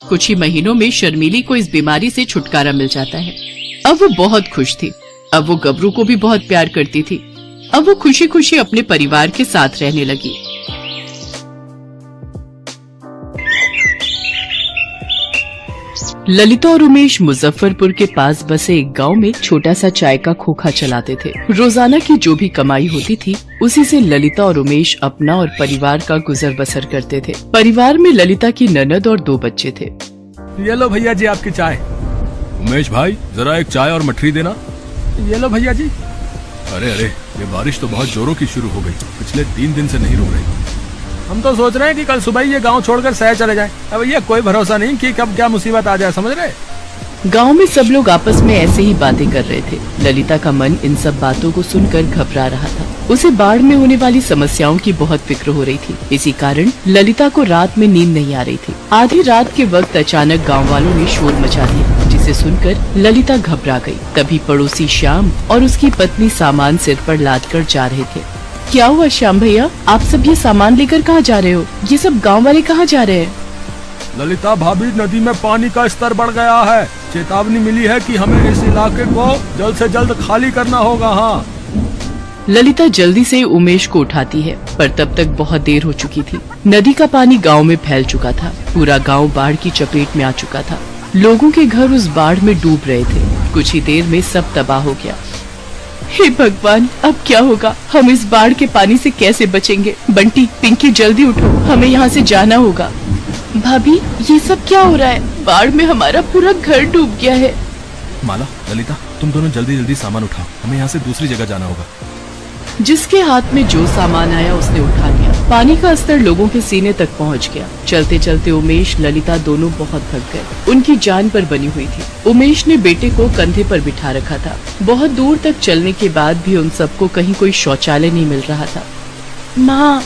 कुछ ही महीनों में शर्मीली को इस बीमारी से छुटकारा मिल जाता है। अब वो बहुत खुश थी। अब वो गबरू को भी बहुत प्यार करती थी। अब वो खुशी खुशी अपने परिवार के साथ रहने लगी। ललिता और उमेश मुजफ्फरपुर के पास बसे एक गांव में छोटा सा चाय का खोखा चलाते थे। रोजाना की जो भी कमाई होती थी उसी से ललिता और उमेश अपना और परिवार का गुजर बसर करते थे। परिवार में ललिता की ननद और 2 बच्चे थे। ये लो भैया जी आपकी चाय। उमेश भाई जरा एक चाय और मठरी देना। ये लो भैया जी। अरे अरे ये बारिश तो बहुत जोरों की शुरू हो गई, पिछले 3 दिन से नहीं रुक रही। हम तो सोच रहे हैं कि कल सुबह ही ये गांव छोड़कर शहर चले जाएं। अब ये कोई भरोसा नहीं कि कब क्या मुसीबत आ जाए, समझ रहे। गांव में सब लोग आपस में ऐसे ही बातें कर रहे थे। ललिता का मन इन सब बातों को सुनकर घबरा रहा था। उसे बाढ़ में होने वाली समस्याओं की बहुत फिक्र हो रही थी। इसी कारण ललिता को रात में नींद नहीं आ रही थी। आधी रात के वक्त अचानक गाँव वालों ने शोर मचा दिया, जिसे सुनकर ललिता घबरा गई। तभी पड़ोसी श्याम और उसकी पत्नी सामान सिर पर लाद कर जा रहे थे। क्या हुआ श्याम भैया, आप सब ये सामान लेकर कहाँ जा रहे हो? ये सब गाँव वाले कहाँ जा रहे हैं? ललिता भाभी, नदी में पानी का स्तर बढ़ गया है। चेतावनी मिली है कि हमें इस इलाके को जल्द से जल्द खाली करना होगा। हाँ। ललिता जल्दी से उमेश को उठाती है, पर तब तक बहुत देर हो चुकी थी। नदी का पानी गांव में फैल चुका था। पूरा गांव बाढ़ की चपेट में आ चुका था। लोगों के घर उस बाढ़ में डूब रहे थे। कुछ ही देर में सब तबाह हो गया। हे भगवान, अब क्या होगा? हम इस बाढ़ के पानी से कैसे बचेंगे? बंटी, पिंकी, जल्दी उठो, हमें यहाँ से जाना होगा। भाभी, ये सब क्या हो रहा है? बाढ़ में हमारा पूरा घर डूब गया है। माला, ललिता, तुम दोनों जल्दी जल्दी सामान उठाओ, हमें यहाँ से दूसरी जगह जाना होगा। जिसके हाथ में जो सामान आया उसने उठा लिया। पानी का स्तर लोगों के सीने तक पहुंच गया। चलते चलते उमेश, ललिता दोनों बहुत थक गए। उनकी जान पर बनी हुई थी। उमेश ने बेटे को कंधे पर बिठा रखा था। बहुत दूर तक चलने के बाद भी उन सबको कहीं कोई शौचालय नहीं मिल रहा था। माँ,